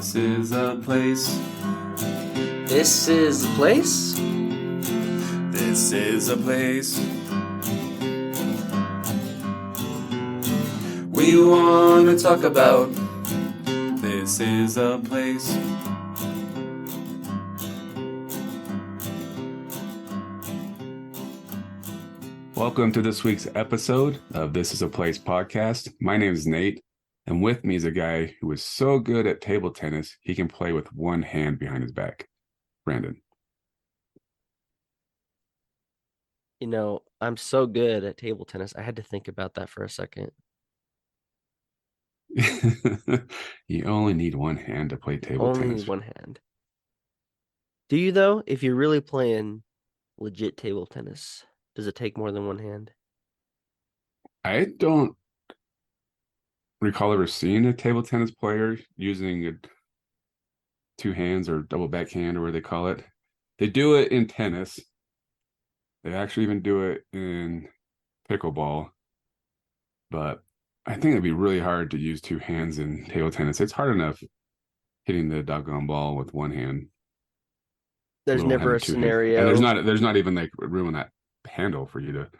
This is a place. This is the place? This is a place. We want to talk about. This is a place. Welcome to this week's episode of This is a Place podcast. My name is Nate, and with me is a guy who is so good at table tennis, he can play with one hand behind his back. Brandon. You know, I'm so good at table tennis. I had to think about that for a second. You only need one hand to play table Only tennis. one hand. Do you, though? If you're really playing legit table tennis, does it take more than one hand? I don't recall ever seeing a table tennis player using two hands or double backhand or what they call it. They do it in tennis. They actually even do it in pickleball. But I think it'd be really hard to use two hands in table tennis. It's hard enough hitting the doggone ball with one hand. There's Little never having a two hands. scenario. And there's not even like room on that handle for you to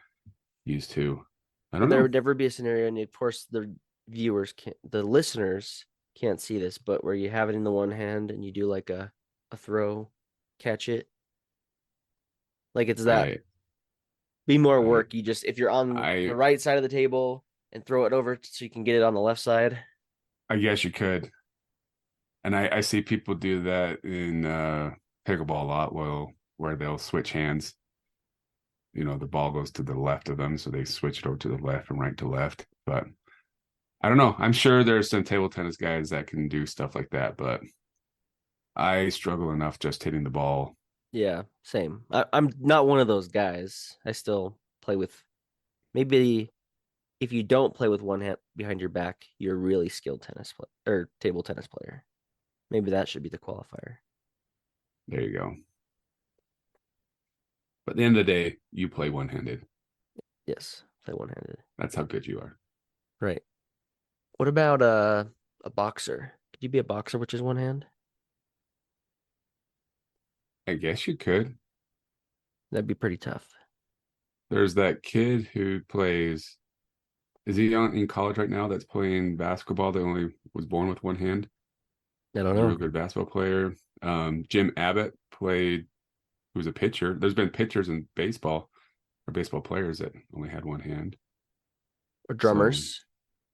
use two. I don't There know. would never be a scenario, and of course, the listeners can't see this, but where you have it in the one hand and you do like a throw, catch it. Like it's that. Be more work. You just, if you're on the right side of the table and throw it over so you can get it on the left side. I guess you could. And I see people do that in pickleball a lot, where they'll switch hands. You know, the ball goes to the left of them, so they switch it over to the left from right to left. But I don't know. I'm sure there's some table tennis guys that can do stuff like that, but I struggle enough just hitting the ball. Yeah, same. I'm not one of those guys. I still play with, maybe if you don't play with one hand behind your back, you're a really skilled tennis player or table tennis player. Maybe that should be the qualifier. There you go. But at the end of the day, you play one-handed. Yes, play one-handed. That's how good you are. Right. What about a boxer? Could you be a boxer which is one hand? I guess you could. That'd be pretty tough. There's that kid who plays. Is he in college right now that's playing basketball that only was born with one hand? I don't He's a know. real good basketball player. Jim Abbott who's a pitcher. There's been pitchers in baseball or baseball players that only had one hand. Or drummers.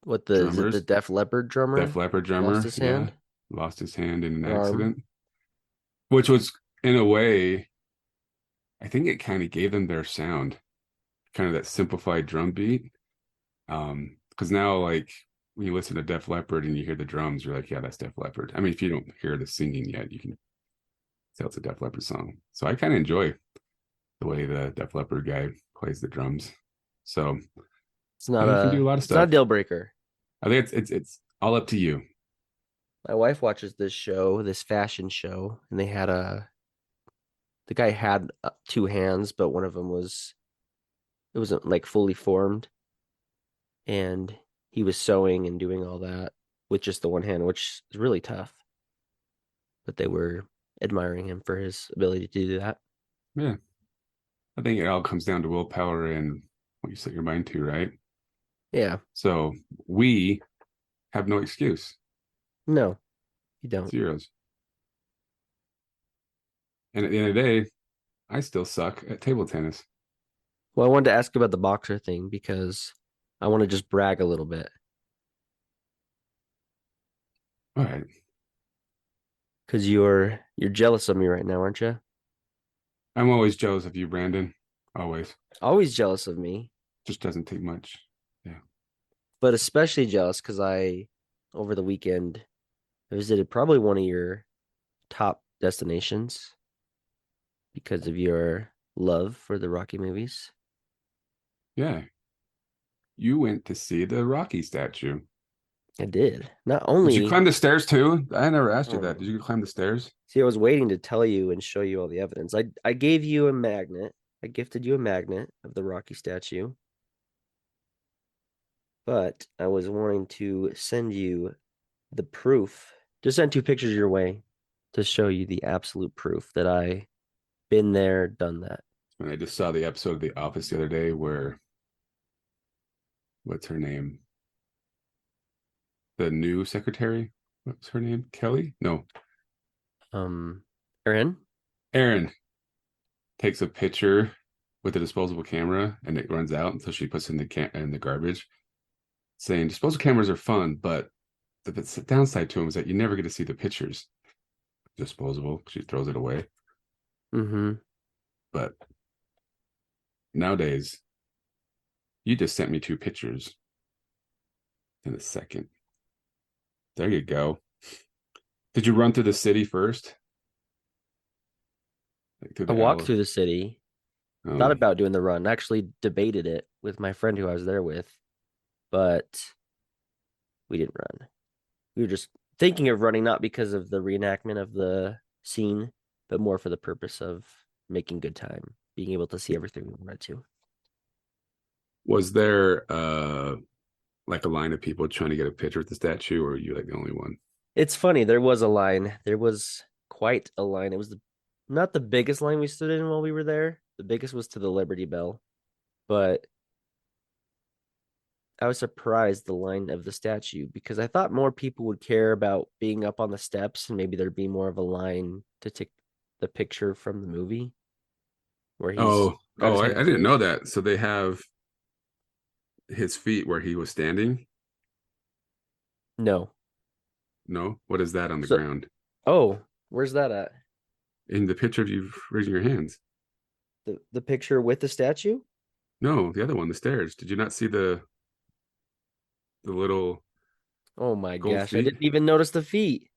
Is it the Def Leppard drummer? Def Leppard drummer. Lost his hand? Lost his hand in an Arm. accident. Which was, in a way, I think it kind of gave them their sound. Kind of that simplified drum beat. Because now, like, when you listen to Def Leppard and you hear the drums, you're like, yeah, that's Def Leppard. I mean, if you don't hear the singing yet, you can tell it's a Def Leppard song. So I kind of enjoy the way the Def Leppard guy plays the drums. So it's not you can do a lot of stuff. It's not a deal breaker. I think it's all up to you. My wife watches this fashion show, and they had the guy had two hands, but one of them it wasn't like fully formed, and he was sewing and doing all that with just the one hand, which is really tough. But they were admiring him for his ability to do that. Yeah. I think it all comes down to willpower and what you set your mind to, right? Yeah. So we have no excuse. No, you don't. Zeros. And at the end of the day, I still suck at table tennis. Well, I wanted to ask about the boxer thing because I want to just brag a little bit. All right. Because you're jealous of me right now, aren't you? I'm always jealous of you, Brandon. Always. Always jealous of me. Just doesn't take much. Yeah. But especially jealous because over the weekend, I visited probably one of your top destinations because of your love for the Rocky movies. Yeah. You went to see the Rocky statue. I did. Not only did you climb the stairs too? I never asked you that. Did you climb the stairs? See, I was waiting to tell you and show you all the evidence. I gave you a magnet. I gifted you a magnet of the Rocky statue. But I was wanting to send you the proof Just sent 2 pictures your way to show you the absolute proof that I been there, done that. And I just saw the episode of The Office the other day where what's her name? The new secretary. What's her name? Kelly? No, Um, Erin? Erin takes a picture with a disposable camera and it runs out, so she puts it in the garbage, saying disposable cameras are fun, but the downside to them is that you never get to see the pictures. Disposable, she throws it away. Mm-hmm. But nowadays, you just sent me 2 pictures in a second. There you go. Did you run through the city first? Like through I the walked alley? through the city, thought Oh, about doing the run, actually debated it with my friend who I was there with, but we didn't run. We were just thinking of running, not because of the reenactment of the scene, but more for the purpose of making good time, being able to see everything we wanted to. was there like a line of people trying to get a picture with the statue, or were you like the only one? It's funny, there was a line. There was quite a line. It was not the biggest line we stood in while we were there. The biggest was to the Liberty Bell, but I was surprised the line of the statue because I thought more people would care about being up on the steps and maybe there'd be more of a line to take the picture from the movie where he's Oh, got his I hands didn't know raised. that. So they have his feet where he was standing. No. No, what is that on the So, ground? oh, where's that at? In the picture of you raising your hands. The picture with the statue? No, the other one, the stairs. Did you not see the little Oh my gold gosh, I feet? didn't even notice the feet.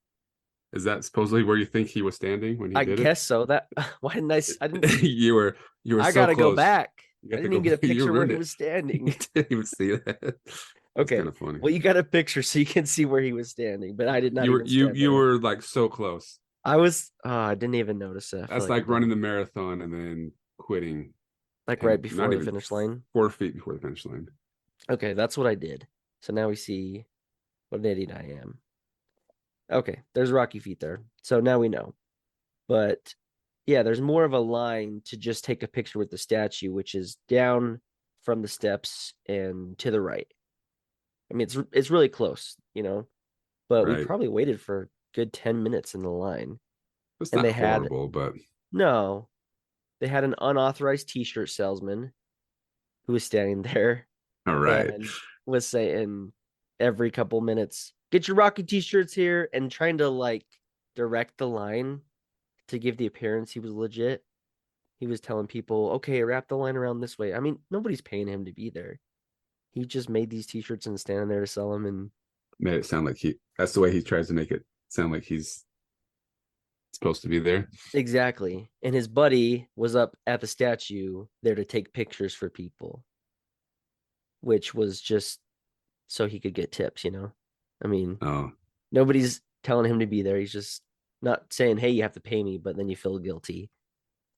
Is that supposedly where you think he was standing when he I did it? guess so. That why didn't I didn't You were I so gotta go close. back. You I got to didn't go. even get a You picture where ruined he it. was You standing. didn't even see that. That's kind Okay. of funny. Well, you got a picture so you can see where he was standing, but I did not You were even you stand you there. were like so close. I didn't even notice it. I feel That's like a like running the dummy. marathon and then quitting, Like right and not before the even finish line. 4 feet before the finish line. Okay, that's what I did. So now we see what an idiot I am. Okay, there's Rocky Feet there. So now we know. But yeah, there's more of a line to just take a picture with the statue, which is down from the steps and to the right. I mean, it's really close, but we Right. probably waited for a good 10 minutes in the line. It's And not they had horrible, but no, they had an unauthorized t-shirt salesman who was standing there all right. and was saying every couple minutes, get your Rocky t-shirts here, and trying to like direct the line to give the appearance he was legit. He was telling people, okay, wrap the line around this way. I mean, nobody's paying him to be there. He just made these t-shirts and standing there to sell them. And Made it sound like that's the way he tries to make it sound like he's supposed to be there. exactly. And his buddy was up at the statue there to take pictures for people, which was just so he could get tips. I mean, Oh, nobody's telling him to be there. He's just not saying, hey, you have to pay me, but then you feel guilty.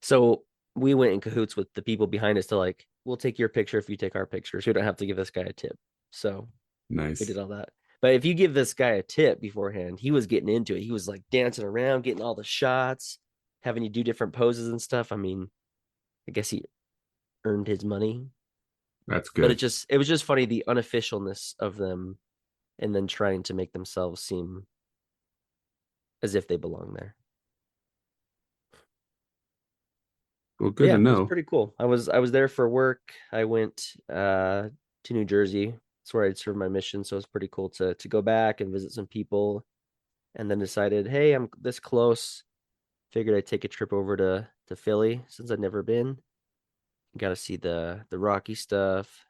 So we went in cahoots with the people behind us to like, we'll take your picture if you take our picture. So we don't have to give this guy a tip. So we nice. did all that. But if you give this guy a tip beforehand, he was getting into it. He was like dancing around, getting all the shots, having you do different poses and stuff. I mean, I guess he earned his money. That's But good. it was just funny the unofficialness of them and then trying to make themselves seem as if they belong there. Well, But good yeah, to it was know. pretty cool. I was there for work. I went to New Jersey. That's where I'd served my mission. So it was pretty cool to go back and visit some people and then decided, hey, I'm this close. Figured I'd take a trip over to Philly since I'd never been. Got to see the Rocky stuff,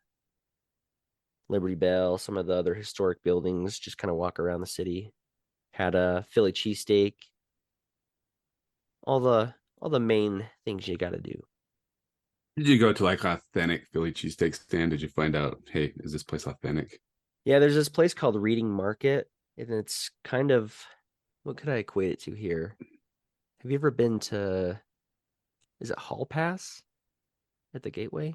Liberty Bell, some of the other historic buildings, just kind of walk around the city. Had a Philly cheesesteak, all the main things you got to do. Did you go to like authentic Philly cheesesteak stand? Did you find out, hey, is this place authentic? Yeah, there's this place called Reading Market, and it's kind of what could I equate it to here? Have you ever been to, is it Hall Pass at the Gateway?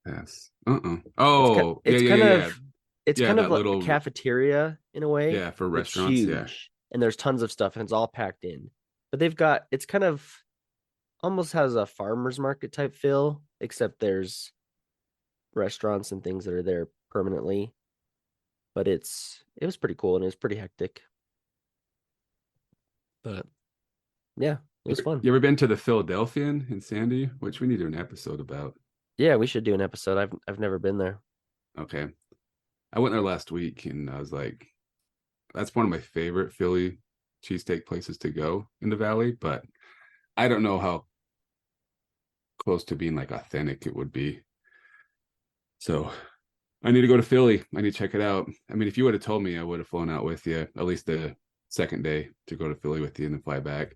Yes. Uh-uh. It's kind Oh, yeah, it's yeah, kind yeah, yeah. of it's Yeah, kind of that like a little cafeteria in a way, yeah, for but it's restaurants, yeah. huge and there's tons of stuff and it's all packed in. But they've got it's kind of almost has a farmer's market type feel, except there's restaurants and things that are there permanently. But it was pretty cool and it was pretty hectic. But yeah, it was fun. You ever been to the Philadelphian in Sandy? Which we need to do an episode about. Yeah, we should do an episode. I've never been there. Okay. I went there last week and I was like, that's one of my favorite Philly cheesesteak places to go in the valley, but I don't know how close to being like authentic it would be. So I need to go to Philly. I need to check it out. I mean, if you would have told me, I would have flown out with you at least the second day to go to Philly with you and then fly back.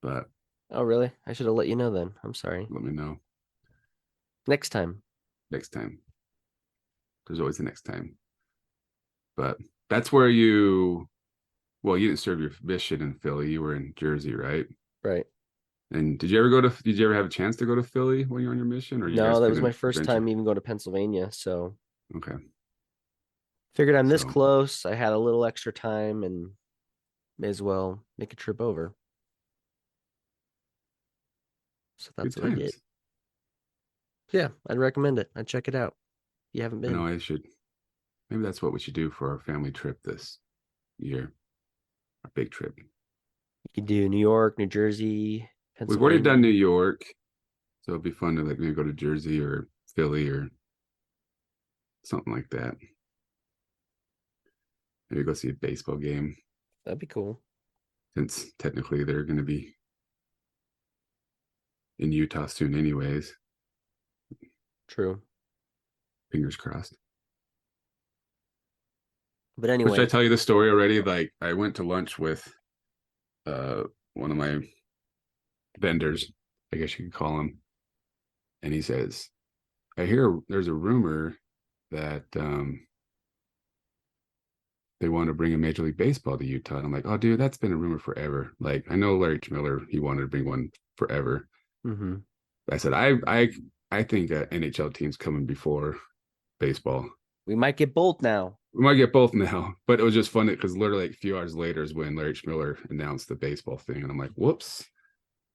But Oh, really? I should have let you know then. I'm sorry. let me know Next time. next time. There's always the next time. But that's where you, well, you didn't serve your mission in Philly. You were in Jersey, right? Right. And did you ever have a chance to go to Philly when you were on your mission, or you No, guys that was my couldn't first venture? time even going to Pennsylvania. So Okay. figured I'm this So close. I had a little extra time and may as well make a trip over. So good that's what I did. times. Yeah, I'd recommend it. I'd check it out. If you haven't I know been. I should, maybe that's what we should do for our family trip this year. Our big trip. You could do New York, New Jersey, We've already done Pennsylvania. New York, so it'd be fun to like maybe go to Jersey or Philly or something like that. Maybe go see a baseball game That'd be cool. since technically they're going to be in Utah soon, anyways. True. Fingers crossed. But Which I anyway, tell you the story already. Like I went to lunch with one of my vendors, I guess you could call him, and he says, "I hear there's a rumor that they want to bring a Major League Baseball to Utah." And I'm like, "Oh, dude, that's been a rumor forever. Like I know Larry Miller, he wanted to bring one forever." hmm I said, I think NHL team's coming before baseball. we might get both now. We might get both now, but it was just funny because literally like a few hours later is when Larry Miller announced the baseball thing, and I'm like, "Whoops!"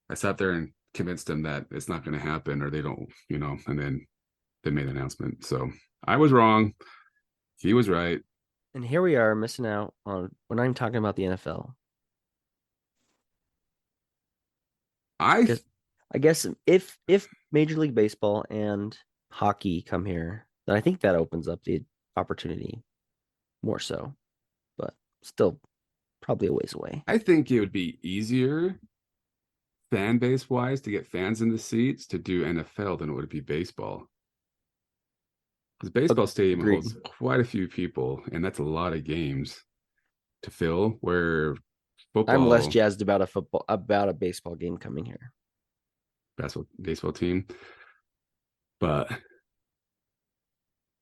I sat there and convinced him that it's not going to happen, or they don't, and then they made an announcement. So I was wrong. He was right. And here we are missing out on when I'm talking about the NFL. I Guess I guess if Major League Baseball and hockey come here, then I think that opens up the opportunity more so. But still probably a ways away. I think it would be easier fan base wise to get fans in the seats to do NFL than it would be baseball. Because baseball stadium Agreed. holds quite a few people, and that's a lot of games to fill. Where I'm less football, jazzed about a baseball game coming here. basketball, baseball team, but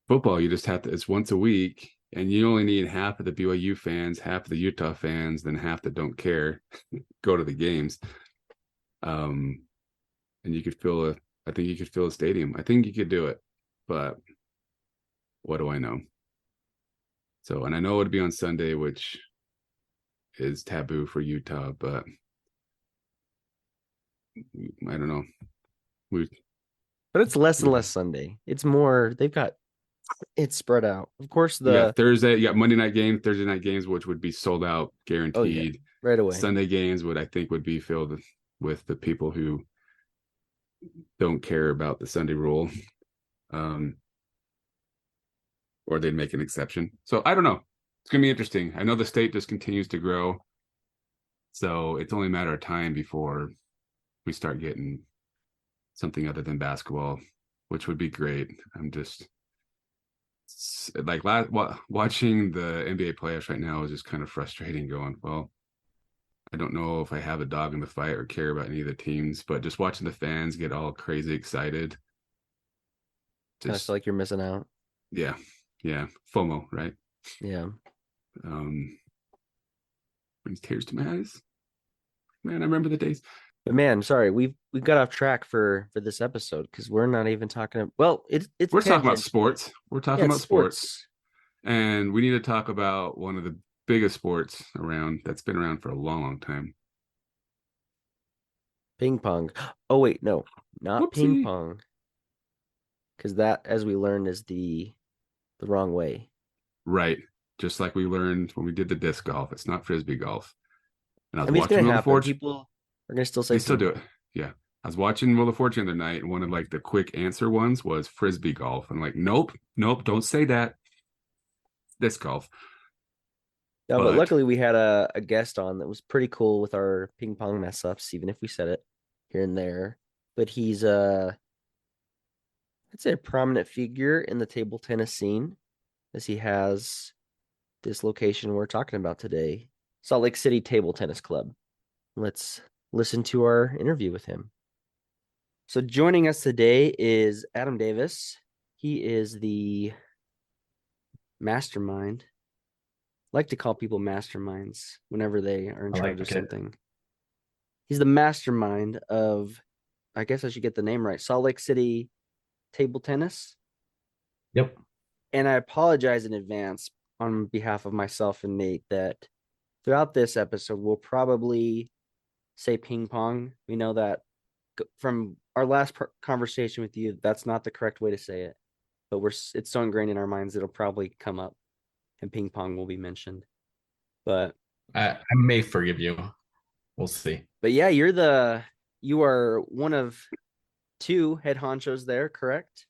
football, you just have to. It's once a week, and you only need half of the BYU fans, half of the Utah fans, then half that don't care go to the games. And you could fill a. I think you could fill a stadium. I think you could do it, but what do I know? So, and I know it would be on Sunday, which is taboo for Utah, but I don't know. We But it's less and less Sunday. It's more they've got it's spread out. Of course, you got the Thursday, you got Monday night games, Thursday night games, which would be sold out, oh yeah, guaranteed. right away. Sunday games would I think would be filled with the people who don't care about the Sunday rule. Um, or they'd make an exception. So I don't know. It's gonna be interesting. I know the state just continues to grow. So it's only a matter of time before we start getting something other than basketball, which would be great. I'm just like watching the NBA playoffs right now is just kind of frustrating. Going, well, I don't know if I have a dog in the fight or care about any of the teams, but just watching the fans get all crazy excited, Kind of feel just like you're missing out. yeah, yeah, FOMO, right? Yeah. Um, brings tears to my eyes. Man, I remember the days. But man, sorry, we got off track for this episode because we're not even talking. Well, it's a We're talking about tangent. sports. We're Yeah, talking it's about sports. sports. And we need to talk about one of the biggest sports around that's been around for a long, long time. Ping pong. Oh wait, no, not ping Whoopsie. pong, because that, as we learned, is the wrong way. Right. Just like we learned when we did the disc golf, it's not frisbee golf. And I I was mean, it's gonna watching Wheel of happen. Fortune. People are gonna still They say still ping do it. pong. Yeah. I was watching Wheel of Fortune the other night, and one of like the quick answer ones was frisbee golf. I'm like, nope, nope, don't say that. Disc golf. No, but But luckily we had a guest on that was pretty cool with our ping pong mess ups, even if we said it here and there. But he's I'd say a prominent figure in the table tennis scene, as he has this location we're talking about today, Salt Lake City Table Tennis Club. Let's listen to our interview with him. So joining us today is Adam Davis. He is the mastermind. I like to call people masterminds whenever they are in I charge of like it. something. He's the mastermind of, I guess I should get the name right, Salt Lake City Table Tennis. Yep. And I apologize in advance on behalf of myself and Nate that throughout this episode, we'll probably say ping pong. We know that from our last conversation with you, that's not the correct way to say it, but it's so ingrained in our minds it'll probably come up, and ping pong will be mentioned. But I may forgive you. We'll see. yeah, you are one of two head honchos there, correct?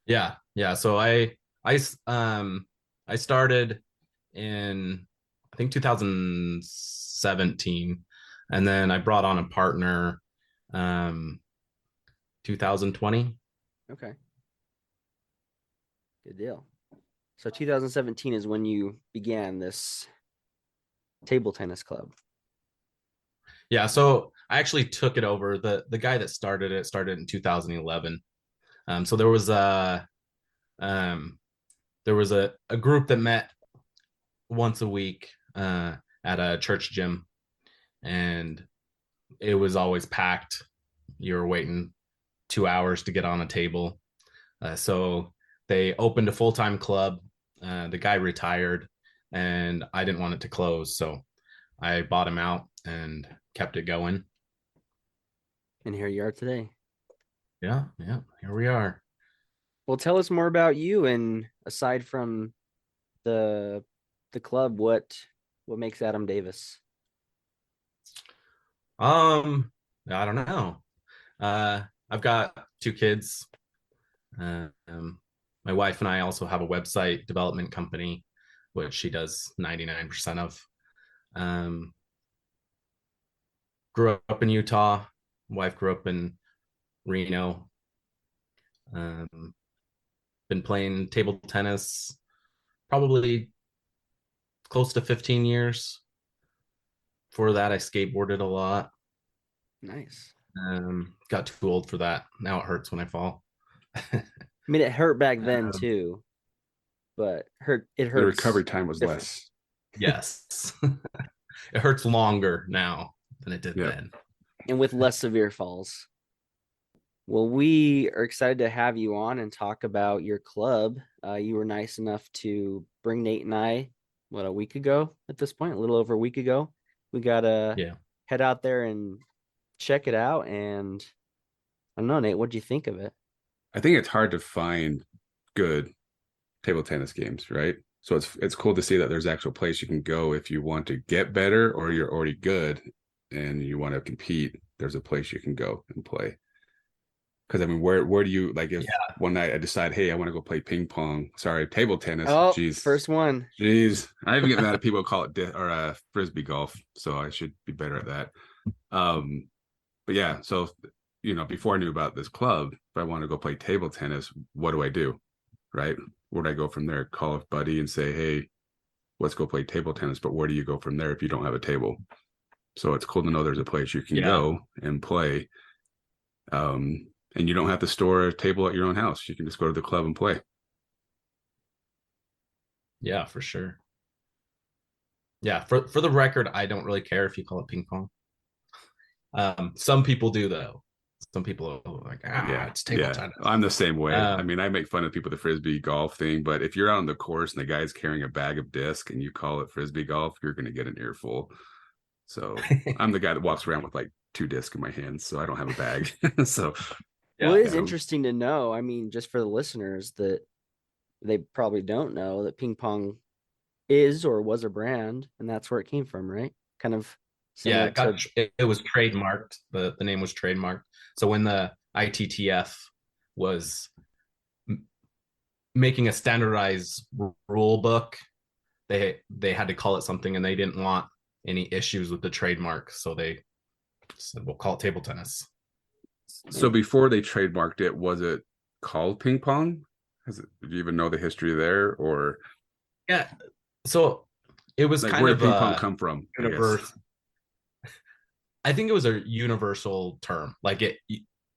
Yeah. Yeah. So I started in I think 2017, and then I brought on a partner 2020. Okay, good deal. So 2017 is when you began this table tennis club. Yeah, so I actually took it over. The guy that started in 2011. So um there was a group that met once a week at a church gym, and it was always packed. You were waiting 2 hours to get on a table. So they opened a full time club. The guy retired, and I didn't want it to close, so I bought him out and kept it going. And here you are today. Yeah, yeah. Here we are. Well, tell us more about you, and aside from the the club, what makes Adam Davis? I don't know. Uh, I've got two kids. Um, my wife and I also have a website development company, which she does 99% of. Um, grew up in Utah. Wife grew up in Reno. Um, been playing table tennis probably close to 15 years. For that, I skateboarded a lot. Nice. Got too old for that. Now it hurts when I fall. I mean, it hurt back then um, too, but it the recovery hurts time was different. less. yes, it hurts longer now than it did Yep. then. And with less severe falls. Well, we are excited to have you on and talk about your club. You were nice enough to bring Nate and I, what, a week ago at this point, a little over a week ago. We got to Yeah. head out there and check it out. And I don't know, Nate, what do you think of it? I think it's hard to find good table tennis games, right? So it's cool to see that there's actual place you can go if you want to get better or you're already good and you want to compete. There's a place you can go and play. Because I mean, where do you like if Yeah. one night I decide, hey, I want to go play ping pong, sorry, table tennis. Oh, Jeez, first one. jeez, I even get mad at people who call it frisbee golf, so I should be better at that. But yeah, so before I knew about this club, if I want to go play table tennis, what do I do? Right? Where do I go from there? Call a buddy and say, hey, let's go play table tennis. But where do you go from there if you don't have a table? So it's cool to know there's a place you can Yeah. go and play. And you don't have to store a table at your own house. You can just go to the club and play. Yeah, for sure. Yeah, for the record, I don't really care if you call it ping pong. Some people do though. some people are like, Yeah, it's table yeah. tennis. I'm the same way. I Um, mean, I make fun of people with the frisbee golf thing, but if you're out on the course and the guy's carrying a bag of disc and you call it frisbee golf, you're going to get an earful. So I'm the guy that walks around with like 2 discs in my hands, so I don't have a bag. So Well, yeah, it is yeah. interesting to know. I mean, just for the listeners that they probably don't know that ping pong is or was a brand, and that's where it came from, right? Kind of yeah, similar to it was trademarked. The name was trademarked. So when the ITTF was making a standardized rule book, they had to call it something, and they didn't want any issues with the trademark, so they said we'll call it table tennis. So before they trademarked it, was it called ping pong? Do you even know the history there, or Yeah, so it was like kind where of did ping pong a come from? I guess. universe. I think it was a universal term. Like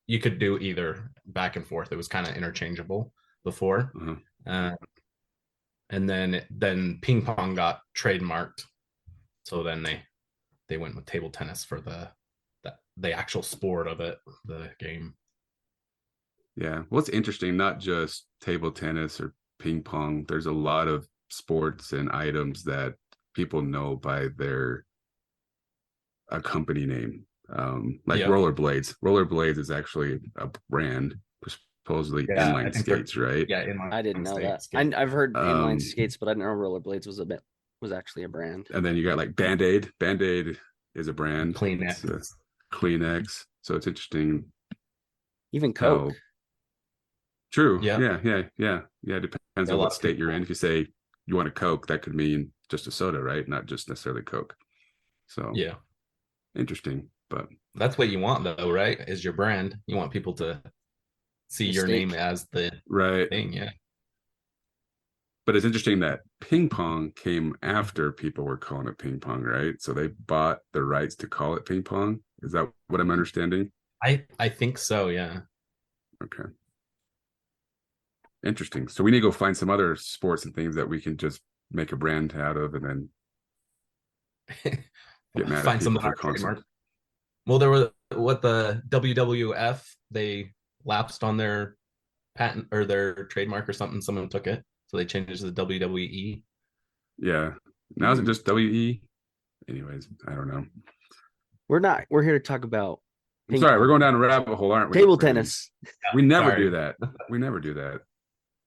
you could do either back and forth. It was kind of interchangeable before, Uh-huh. uh, and then ping pong got trademarked. So then they went with table tennis for the actual sport of it, the game. Yeah. Well, it's interesting, not just table tennis or ping pong. There's a lot of sports and items that people know by their a company name. Like Yep. rollerblades. Rollerblades is actually a brand, supposedly Yeah, I inline think they're skates, right? yeah, inline I didn't know that. skate. I've heard inline Um, skates, but I didn't know rollerblades was actually a brand. and then you got like Band-Aid. Band-Aid is a brand. It's Kleenex. Kleenex. So it's interesting Even Coke. how true. Yeah. Yeah. Depends A on lot what of state you're people. in. If you say you want a Coke, that could mean just a soda, right? Not just necessarily Coke. So Yeah. interesting. But That's what you want though, right? Is your brand. You want people to see your Mistake. name as the right. thing, yeah. But it's interesting that ping pong came after people were calling it ping pong, right? So they bought the rights to call it ping pong. Is that what I'm understanding? I think so, yeah. Okay. Interesting. So we need to go find some other sports and things that we can just make a brand out of and then get mad at Find some people of for our calling trademark. Well, there was what the WWF, they lapsed on their patent or their trademark or something. Someone took it, so they changed it to the WWE. Yeah. Now is it just WE? Anyways, I don't know. We're here to talk about I'm ping sorry, pong. we're going down a rabbit hole, aren't we? Table tennis. We never Sorry. do that. We never do that.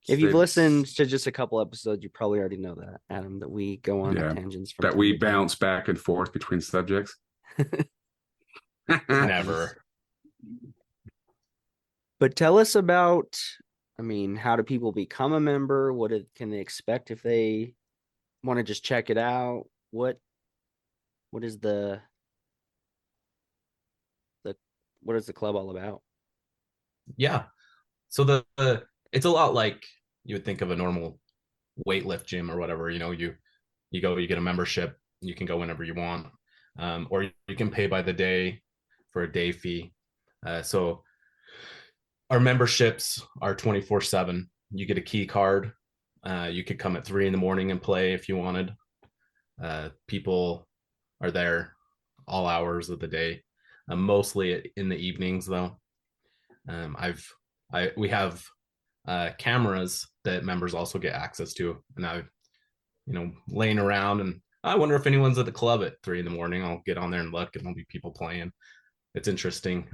If you've Straight- listened to just a couple episodes, you probably already know that, Adam, that we go on Yeah, tangents from that time we to time. bounce back and forth between subjects. Never. But tell us about, I mean, how do people become a member? Can they expect if they want to just check it out? What is the what is the club all about? Yeah. So the it's a lot like you would think of a normal weightlift gym or whatever. You know, you go, you get a membership, you can go whenever you want, or you can pay by the day for a day fee. So our memberships are 24/7. You get a key card. You could come at 3 a.m. and play if you wanted. People are there all hours of the day, mostly in the evenings though. We have cameras that members also get access to, and I, laying around, and I wonder if anyone's at the club at 3 a.m. I'll get on there and look, and there'll be people playing. It's interesting.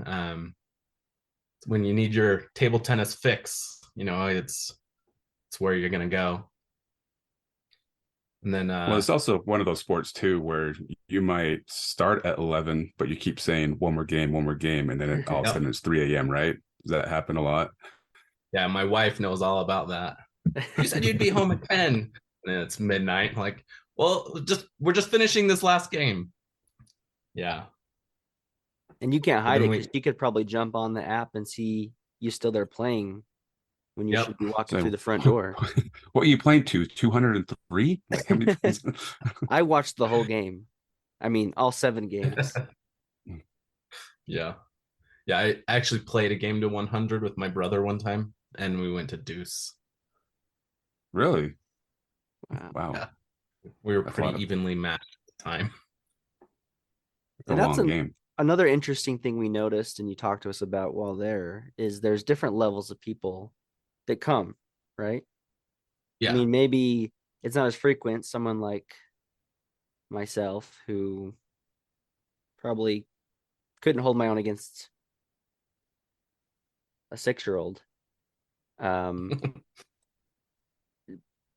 When you need your table tennis fix, it's where you're gonna go. And then well, it's also one of those sports too where you might start at 11, but you keep saying one more game, and then all of a sudden it's 3 a.m. Right? Does that happen a lot? Yeah, my wife knows all about that. You said you'd be home at 10, and then it's midnight. Like, well, we're just finishing this last game. Yeah. And you can't hide it then because you could probably jump on the app and see you still there playing when you Yep. should be walking So, through the front door. What are you playing to? 203? Like how many I watched the whole game. I mean, all 7 games. Yeah. Yeah, I actually played a game to 100 with my brother one time, and we went to deuce. Really? Wow. Wow. We were That's a pretty lot of- evenly matched at the time. It's a And that's long game. another interesting thing we noticed, and you talked to us about while there, is there's different levels of people that come, right? I Yeah, mean, maybe it's not as frequent. Someone like myself who probably couldn't hold my own against a 6-year-old. Um,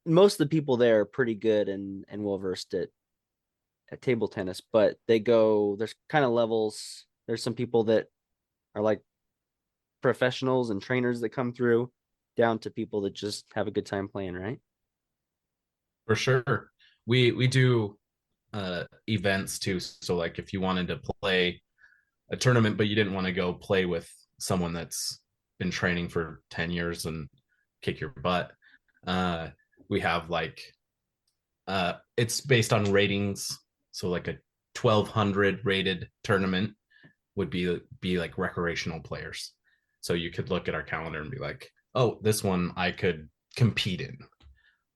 most of the people there are pretty good and well versed at table tennis, but there's kind of levels. There's some people that are like professionals and trainers that come through, down to people that just have a good time playing, right? for sure. We do events too. So like if you wanted to play a tournament, but you didn't want to go play with someone that's been training for 10 years and kick your butt, uh, we have like it's based on ratings. So like a 1200 rated tournament would be like recreational players. So you could look at our calendar and be like, oh, this one I could compete in,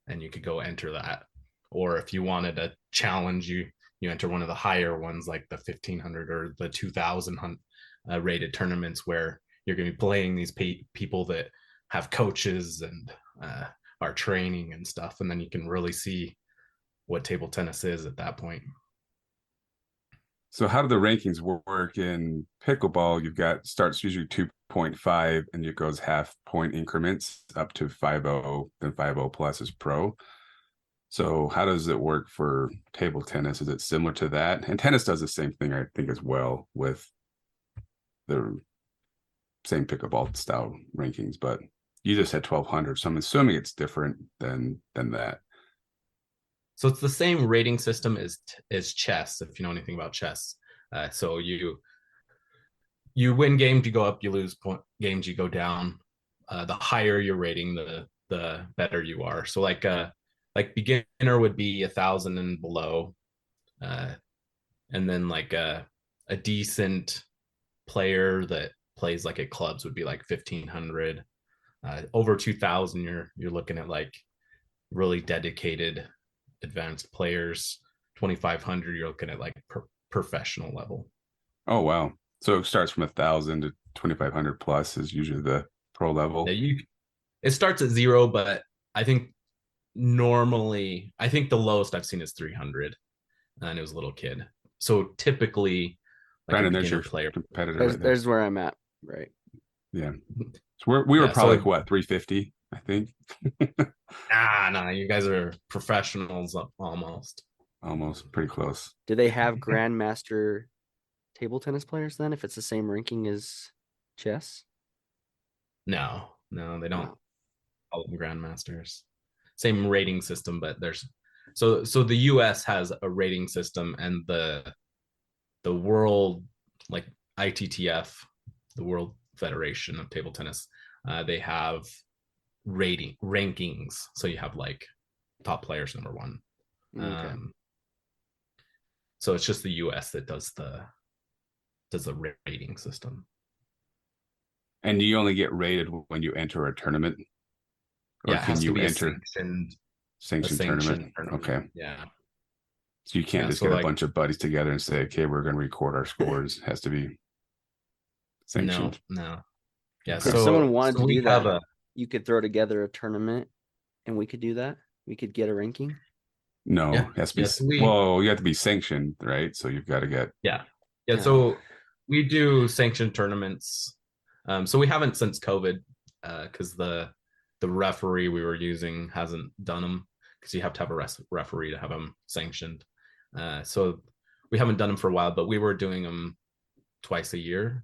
and you could go enter that. Or if you wanted a challenge, you enter one of the higher ones like the 1500 or the 2000 rated tournaments where you're going to be playing these people that have coaches and are training and stuff, and then you can really see what table tennis is at that point. So how do the rankings work in pickleball? You've got starts usually 2.5 and it goes half point increments up to 5.0, then 5.0 plus is pro. So how does it work for table tennis? Is it similar to that? And tennis does the same thing, I think, as well, with the same pickleball style rankings, but you just had 1200. So I'm assuming it's different than that. So it's the same rating system as chess, if you know anything about chess. So you win games, you go up; you lose games, you go down. The higher your rating, the better you are. So like beginner would be 1,000 and below, uh, and then like a decent player that plays like at clubs would be like 1,500. Over 2,000, you're looking at like really dedicated advanced players. 2,500, you're looking at like professional level. Oh wow. So it starts from 1,000 to 2,500 plus is usually the pro Yeah, level. it starts at 0, but I think normally I think the lowest I've seen is 300, and it was a little kid. So typically, like a Brandon, there's beginner your player. competitor There's right there. there's where I'm at, right? Yeah. So we were Yeah, probably so like what, 350, I think. nah, you guys are professionals almost. Almost pretty close. Do they have grandmaster table tennis players then? If it's the same ranking as chess? No, they don't No. call them grandmasters. Same rating system, but there's so the US has a rating system, and the world, like ITTF, the World Federation of Table Tennis, they have rating rankings. So you have like top players number one. Okay. So it's just the US that does the rating system. And you only get rated when you enter a tournament, or Yeah, it can has to you be a enter sanctioned tournament? tournament. Okay. Yeah. So you can't Yeah. just So get a like bunch of buddies together and say, okay, we're going to record our scores. It has to be no, sanctioned. no. Yeah. Okay. If someone wanted So to we do have that, you could throw together a tournament and we could do that. We could get a ranking. No, yeah, it has to be, yeah. So we well, you have to be sanctioned, right? So you've got to get, yeah. Yeah. Oh, So we do sanctioned tournaments. So we haven't since COVID, because the referee we were using hasn't done them, because you have to have a referee to have them sanctioned. So we haven't done them for a while, but we were doing them twice a year,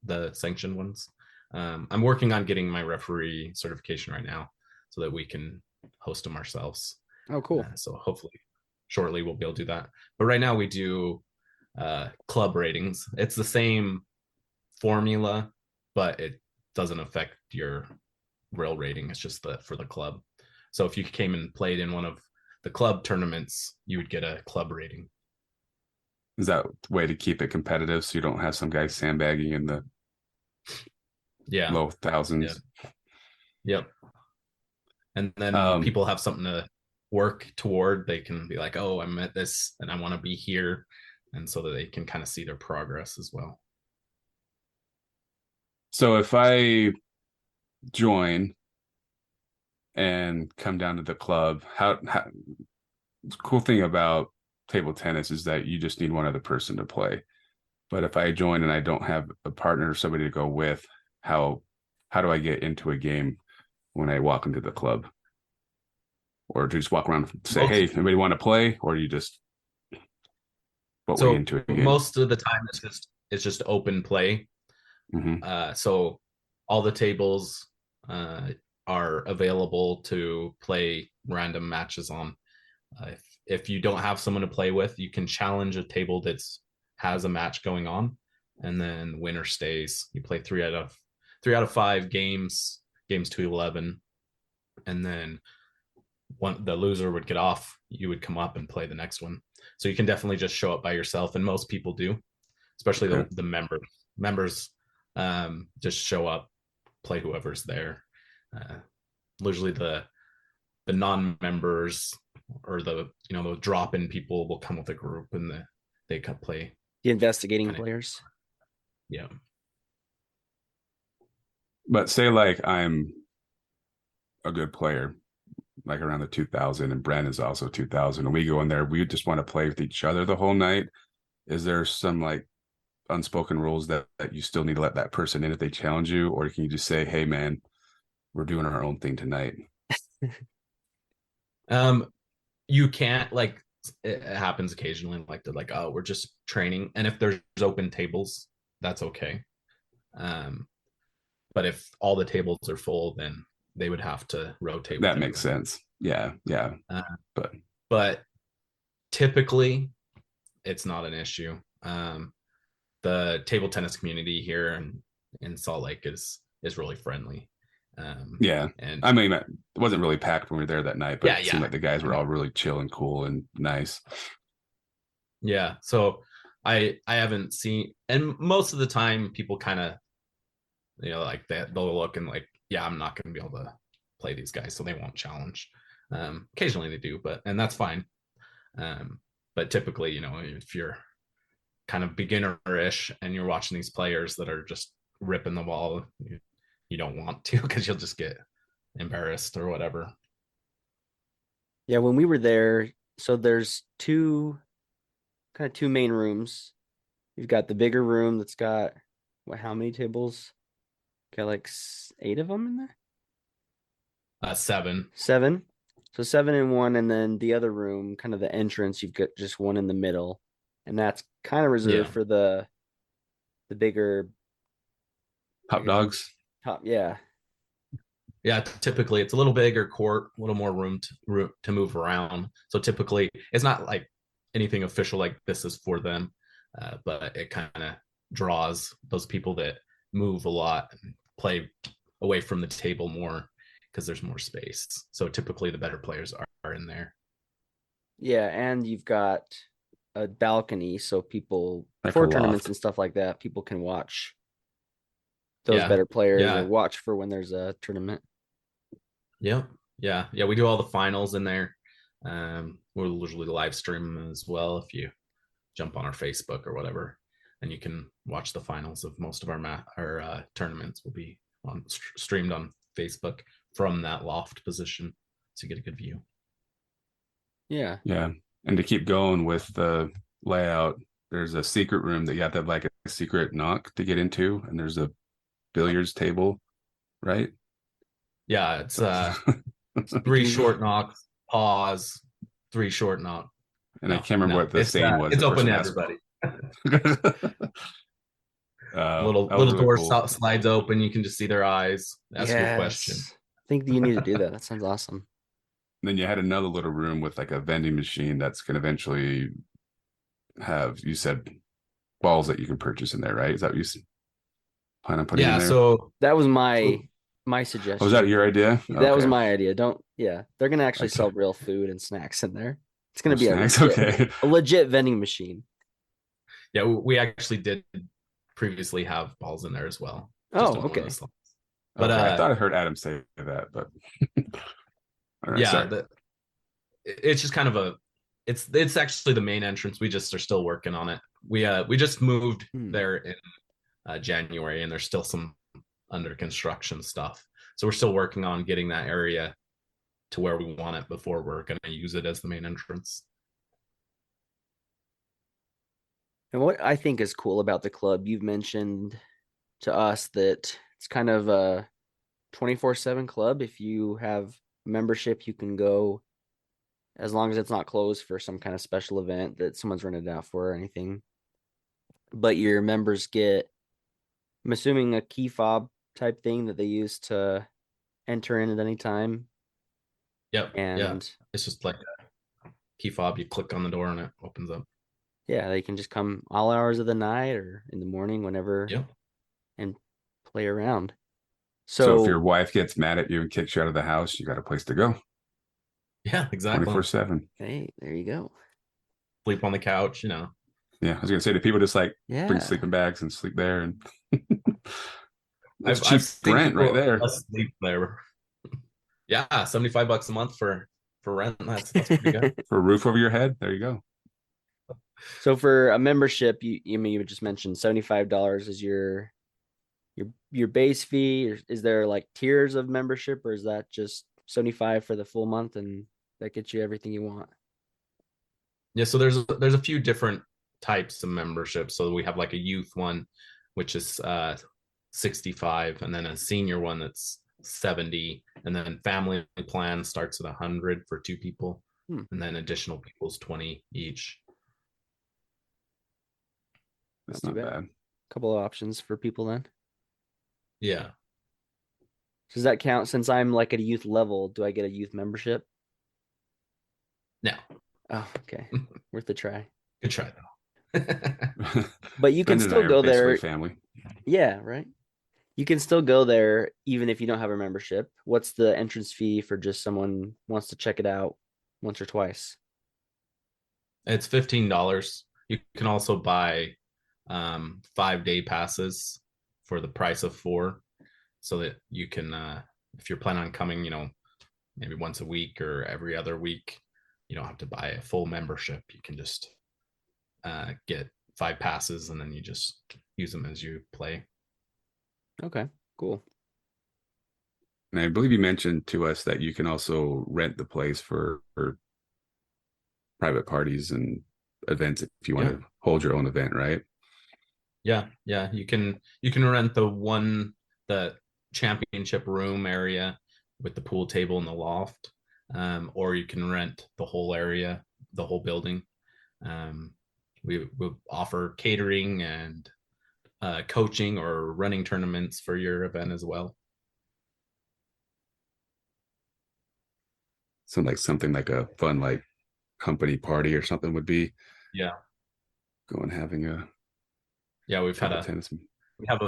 the sanctioned ones. I'm working on getting my referee certification right now so that we can host them ourselves. oh, cool. So hopefully shortly we'll be able to do that. But right now we do club ratings. It's the same formula, but it doesn't affect your real rating. It's just for the club. So if you came and played in one of the club tournaments, you would get a club rating. is that way to keep it competitive so you don't have some guy sandbagging in the Yeah. low thousands? Yeah. Yep. And then Um, people have something to work toward. They can be like, oh, I'm at this and I want to be here. and so that they can kind of see their progress as well. So if I join and come down to the club, how the cool thing about table tennis is that you just need one other person to play. But if I join and I don't have a partner or somebody to go with, how do I get into a game when I walk into the club? Or do you just walk around and say, hey, anybody want to play? Or do you just put way into a game? Most of the time it's just open play. So all the tables are available to play random matches on. If you don't have someone to play with, you can challenge a table that's has a match going on, and then winner stays. You play 3 out of 5 games to 11, and then the loser would get off. You would come up and play the next one. So you can definitely just show up by yourself, and most people do, especially the members just show up, play whoever's there. Usually the non-members or the drop-in people will come with a group, and they can play. The investigating players. Yeah. But say like I'm a good player, like around the 2000, and Brandon's also 2000, and we go in there, we just want to play with each other the whole night. Is there some like unspoken rules that you still need to let that person in if they challenge you, or can you just say, hey man, we're doing our own thing tonight? You can't, like, it happens occasionally, like they're like, oh, we're just training, and if there's open tables, that's okay. But if all the tables are full, then they would have to rotate. That makes sense. Yeah. But typically it's not an issue. The table tennis community here in Salt Lake is really friendly. And I mean, it wasn't really packed when we were there that night, but it seemed like the guys were all really chill and cool and nice. Yeah. So I haven't seen, and most of the time people kind of, like they'll look and like, yeah, I'm not going to be able to play these guys, so they won't challenge. Occasionally they do, and that's fine. But typically, if you're kind of beginner-ish and you're watching these players that are just ripping the ball, you don't want to, because you'll just get embarrassed or whatever. Yeah, when we were there, so there's two main rooms. You've got the bigger room that's got how many tables? Got like 8 of them in there? 7. So 7 in one, and then the other room, kind of the entrance, you've got just one in the middle, and that's kind of reserved for the bigger top dogs. Yeah. Typically it's a little bigger court, a little more room to move around. So typically it's not like anything official like this is for them, but it kind of draws those people that move a lot and play away from the table more, because there's more space. So typically the better players are in there. Yeah, and you've got a balcony, so people, like for tournaments and stuff like that, people can watch those better players or watch for when there's a tournament. Yeah. We do all the finals in there. We'll usually live stream them as well if you jump on our Facebook or whatever, and you can watch the finals of most of our tournaments will be streamed on Facebook from that loft position, so you get a good view. Yeah. And to keep going with the layout, there's a secret room that you have to have like a secret knock to get into, and there's a billiards table, right? Yeah, it's 3 short knocks, pause, 3 short knock. And I can't remember what the saying was. It's open to everybody. Little door slides open. You can just see their eyes. Ask your question. I think you need to do that. That sounds awesome. Then you had another little room with like a vending machine that's going to eventually have, you said, balls that you can purchase in there, right? Is that what you plan on putting in there? So that was my suggestion. Was that your idea? That was my idea. They're going to actually sell real food and snacks in there. It's going to be a legit vending machine. Yeah, we actually did previously have balls in there as well. Oh, okay. But I thought I heard Adam say that, but right, it's just kind of It's actually the main entrance. We just are still working on it. We just moved there in January, and there's still some under construction stuff. So we're still working on getting that area to where we want it before we're going to use it as the main entrance. And what I think is cool about the club, you've mentioned to us that it's kind of a 24/7 club. If you have membership, you can go as long as it's not closed for some kind of special event that someone's rented out for or anything. But your members get, I'm assuming, a key fob type thing that they use to enter in at any time. Yep. And yeah, it's just like a key fob. You click on the door and it opens up. yeah, they can just come all hours of the night or in the morning, whenever, Yep. and play around. So if your wife gets mad at you and kicks you out of the house, you got a place to go. Yeah, exactly. 24/7. Hey, there you go. Sleep on the couch, you know. Yeah, I was gonna say, do people just like Yeah. bring sleeping bags and sleep there? And that's I've cheap seen rent right there sleep there. Yeah, $75 a month for rent. That's pretty good. for a roof over your head. There you go. So for a membership, you just mentioned $75 is your base fee. Or is there like tiers of membership, or is that just 75 for the full month and that gets you everything you want? Yeah, so there's a few different types of membership. So we have like a youth one, which is 65, and then a senior one that's 70, and then family plan starts at 100 for two people, and then additional people's 20 each. That's not bad. Couple of options for people then. Yeah. Does that count? Since I'm like at a youth level, do I get a youth membership? No. Oh, okay. Worth a try. Good try though. But you can Brendan and still I are go basically there. family. Yeah, right. You can still go there even if you don't have a membership. What's the entrance fee for just someone wants to check it out once or twice? It's $15. You can also buy 5-day passes for the price of 4, so that you can, if you're planning on coming, maybe once a week or every other week, you don't have to buy a full membership. You can just get 5 passes, and then you just use them as you play. Okay, cool. And I believe you mentioned to us that you can also rent the place for private parties and events if you want to hold your own event, right? Yeah. You can rent the championship room area with the pool table and the loft, or you can rent the whole area, the whole building. We offer catering and coaching or running tournaments for your event as well. So something like a fun like company party or something would be. Yeah. Going having a. Yeah, we have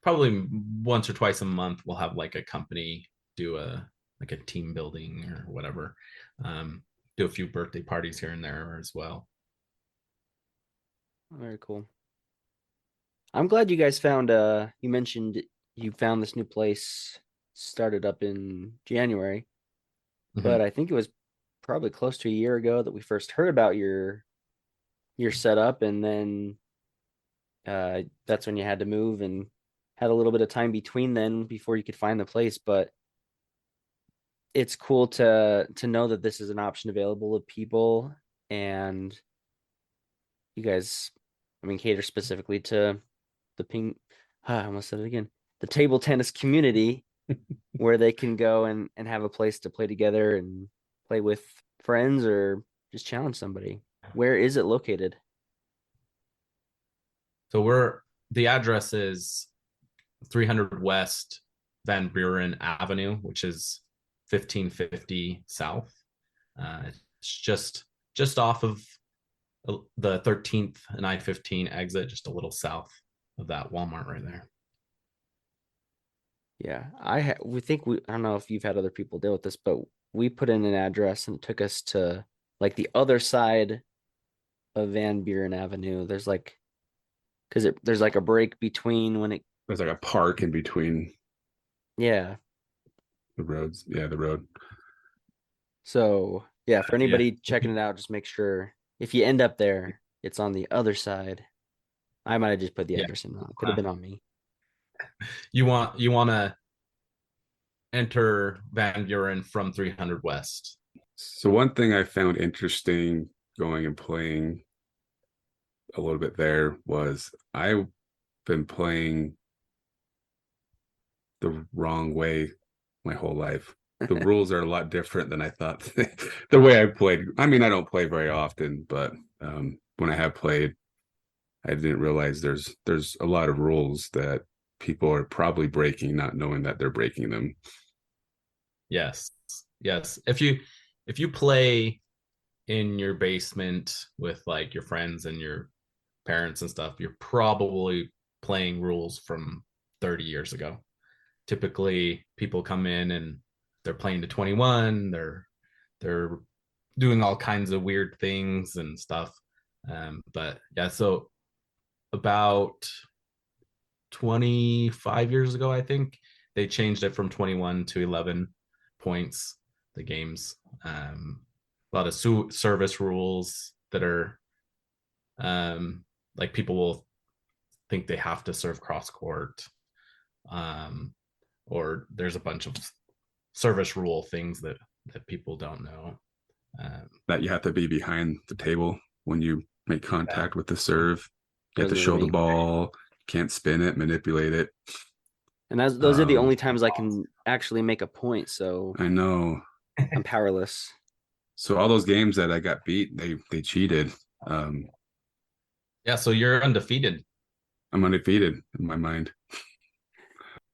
probably once or twice a month we'll have like a company do a team building or whatever. Do a few birthday parties here and there as well. Very cool. I'm glad you guys found you mentioned you found this new place, started up in January. But I think it was probably close to a year ago that we first heard about your setup, and then that's when you had to move and had a little bit of time between then before you could find the place. But it's cool to know that this is an option available to people, and you guys, cater specifically to the I almost said it again, the table tennis community, where they can go and have a place to play together and play with friends or just challenge somebody. Where is it located? So the address is 300 West Van Buren Avenue, which is 1550 South. It's just off of the 13th and I-15 exit, just a little south of that Walmart right there. Yeah, I don't know if you've had other people deal with this, but we put in an address and it took us to like the other side of Van Buren Avenue. There's there's like a break between there's like a park in between. Yeah. The roads. Yeah, the road. So Yeah, for Yeah. anybody checking it out, just make sure if you end up there, it's on the other side. I might have just put the Yeah. address in wrong. Could have been on me. You want to enter Van Buren from 300 West. So one thing I found interesting going and playing a little bit there was I've been playing the wrong way my whole life. The rules are a lot different than I thought. The way I played. I mean, I don't play very often, but when I have played, I didn't realize there's a lot of rules that people are probably breaking, not knowing that they're breaking them. Yes. Yes. If you play in your basement with like your friends and your parents and stuff, you're probably playing rules from 30 years ago. Typically people come in and they're playing to 21, they're doing all kinds of weird things and stuff. But yeah, so about 25 years ago, I think they changed it from 21 to 11 points, the games. A lot of service rules that are like people will think they have to serve cross court, um, or there's a bunch of service rule things that people don't know. That you have to be behind the table when you make contact with the serve. You have to Those are show the really, ball, can't spin it, manipulate it. and those are the Um, only times I can actually make a point. So I know. I'm powerless. So all those games that I got beat, they cheated. Um, Yeah, so you're undefeated. I'm undefeated in my mind.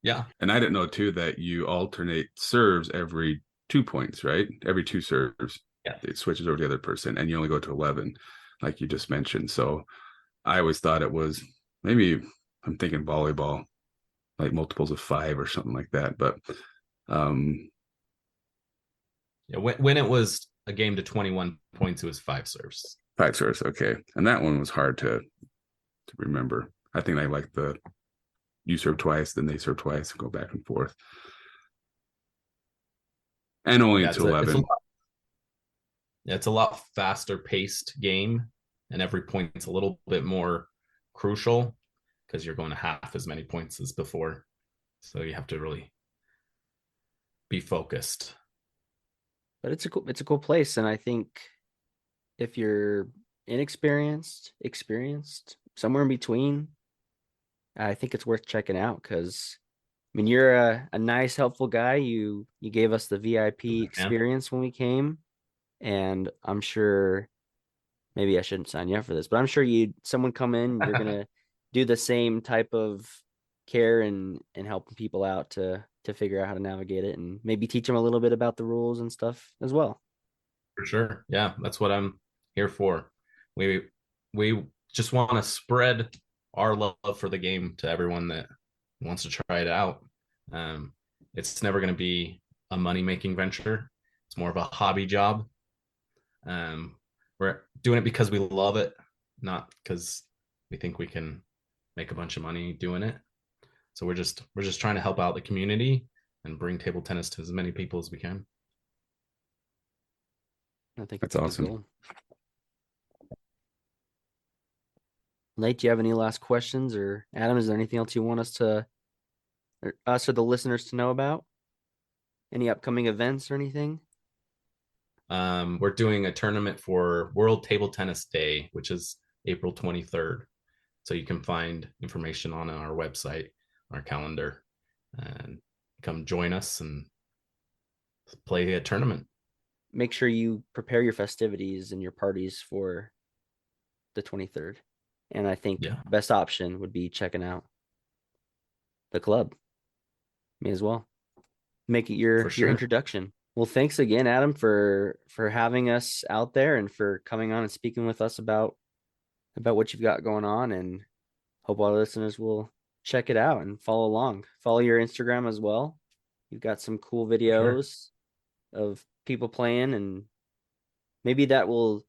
Yeah. And I didn't know too that you alternate serves every 2 points, right? Every two serves, Yeah. it switches over to the other person, and you only go to 11, like you just mentioned. So I always thought it was maybe I'm thinking volleyball, like multiples of 5 or something like that. But um, Yeah, when it was a game to 21 points, it was 5 serves. 5 serves, okay. And that one was hard to remember. I think I like the you serve twice, then they serve twice, go back and forth. And only Yeah, until 11. It's a lot faster paced game, and every point's a little bit more crucial because you're going to half as many points as before. So you have to really be focused. But it's a cool place, and I think if you're inexperienced, experienced, somewhere in between, I think it's worth checking out because I mean you're a nice, helpful guy. You gave us the VIP experience when we came, and I'm sure maybe I shouldn't sign you up for this, but I'm sure someone come in, you're gonna do the same type of care and helping people out to figure out how to navigate it and maybe teach them a little bit about the rules and stuff as well. For sure. Yeah, that's what I'm here for. We just want to spread our love for the game to everyone that wants to try it out. Um, it's never going to be a money making venture. It's more of a hobby job. We're doing it because we love it, not because we think we can make a bunch of money doing it. So we're just trying to help out the community and bring table tennis to as many people as we can. I think That's it's a good awesome. goal. Nate, do you have any last questions, or Adam, is there anything else you want us or the listeners to know about? Any upcoming events or anything? We're doing a tournament for World Table Tennis Day, which is April 23rd. So you can find information on our website, our calendar, and come join us and play a tournament. Make sure you prepare your festivities and your parties for the 23rd. And I think Yeah. best option would be checking out the club. May as well make it your For sure. introduction. Well, thanks again, Adam, for having us out there and for coming on and speaking with us about what you've got going on, and hope all the listeners will check it out and follow along. Follow your Instagram as well. You've got some cool videos of people playing, and maybe that will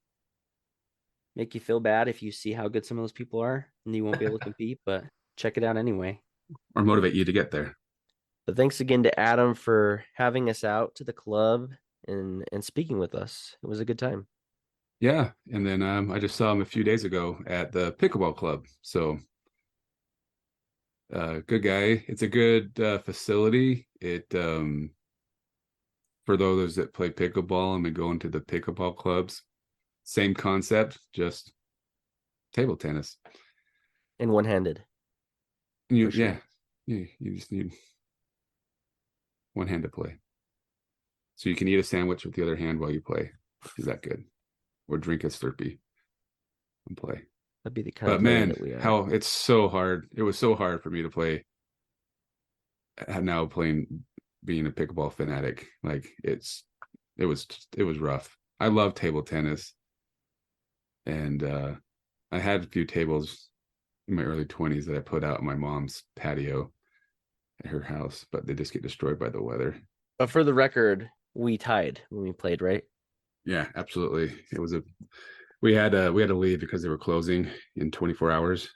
make you feel bad if you see how good some of those people are and you won't be able to compete, but check it out anyway. Or motivate you to get there. But thanks again to Adam for having us out to the club and speaking with us. It was a good time. Yeah, and then I just saw him a few days ago at the pickleball club. So good guy. It's a good facility. It for those that play pickleball and been going to the pickleball clubs, same concept, just table tennis. And one-handed. You For sure. yeah, you just need one hand to play. So you can eat a sandwich with the other hand while you play. Is that good? Or drink a Slurpee and play. That'd be the kind But of player man, that we are. how it's so hard. It was so hard for me to play. Now playing, being a pickleball fanatic, like it was rough. I love table tennis, and I had a few tables in my early 20s that I put out in my mom's patio at her house, but they just get destroyed by the weather. But for the record, we tied when we played, right? Yeah, absolutely. It was we had to leave because they were closing in 24 hours.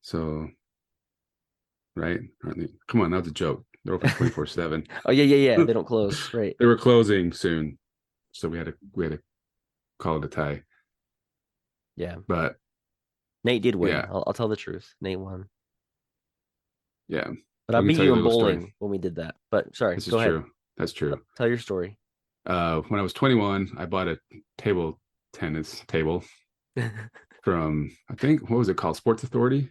So, right? Aren't they? Come on, that was a joke. They're open 24/7. Oh yeah. They don't close, right? They were closing soon, so we had to call it a tie. Yeah. But Nate did win. yeah, I'll tell the truth. Nate won. yeah, But I I can beat tell you a in little story. bowling when we did that. But sorry, This is go ahead. true. That's true. Tell your story. When I was 21, I bought a table tennis table from, I think, what was it called? Sports Authority.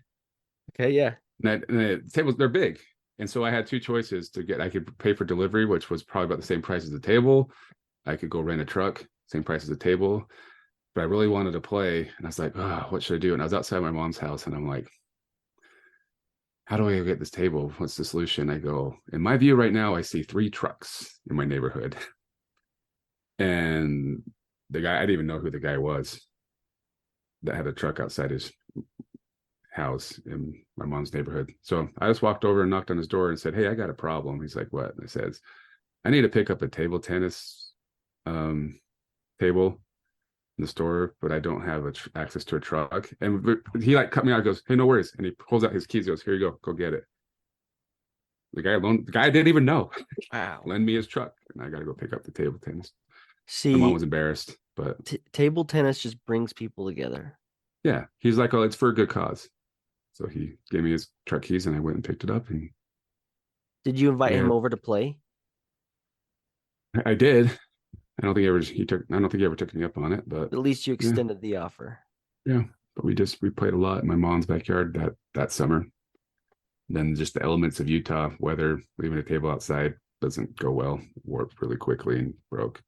Okay, yeah. And the tables, they're big. And so I had two choices to get. I could pay for delivery, which was probably about the same price as the table. I could go rent a truck, same price as the table. But I really wanted to play. And I was like, oh, what should I do? And I was outside my mom's house and I'm like, how do I get this table? What's the solution? I go, in my view right now, I see 3 trucks in my neighborhood. And the guy, I didn't even know who the guy was that had a truck outside his house in my mom's neighborhood. So I just walked over and knocked on his door and said, hey, I got a problem. He's like, what? And I said, I need to pick up a table tennis table in the store, but I don't have access to a truck. And he like cut me out, goes, hey, no worries. And he pulls out his keys, goes, here you go get it. The guy didn't even know. Wow. Lend me his truck. And I got to go pick up the table tennis. See, My mom was embarrassed, but table tennis just brings people together. yeah, he's like, oh, it's for a good cause. So he gave me his truck keys and I went and picked it up. And Did you invite him over to play? I did. I don't think he ever took me up on it, but At least you extended the offer. yeah. But we played a lot in my mom's backyard that summer. And then just the elements of Utah weather, leaving a table outside doesn't go well. It warped really quickly and broke.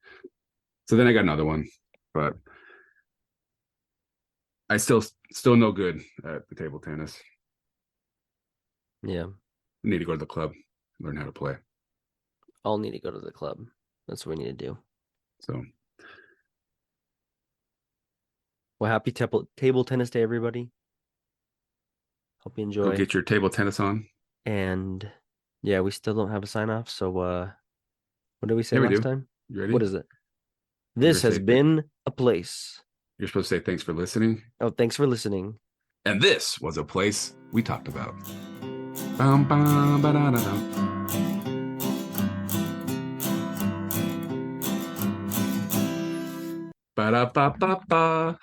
So then I got another one, but I still no good at the table tennis. Yeah. I need to go to the club, learn how to play. I'll need to go to the club. That's what we need to do. So, well, happy table tennis day, everybody. Hope you enjoy. go get your table tennis on. And yeah, we still don't have a sign off. So what did we say Yeah, we last do. time? You ready? What is it? This has been a place. You're supposed to say thanks for listening. Oh, thanks for listening. And this was a place we talked about. Bum, bum, ba-da-da-dum. Ba-da-ba-ba-ba.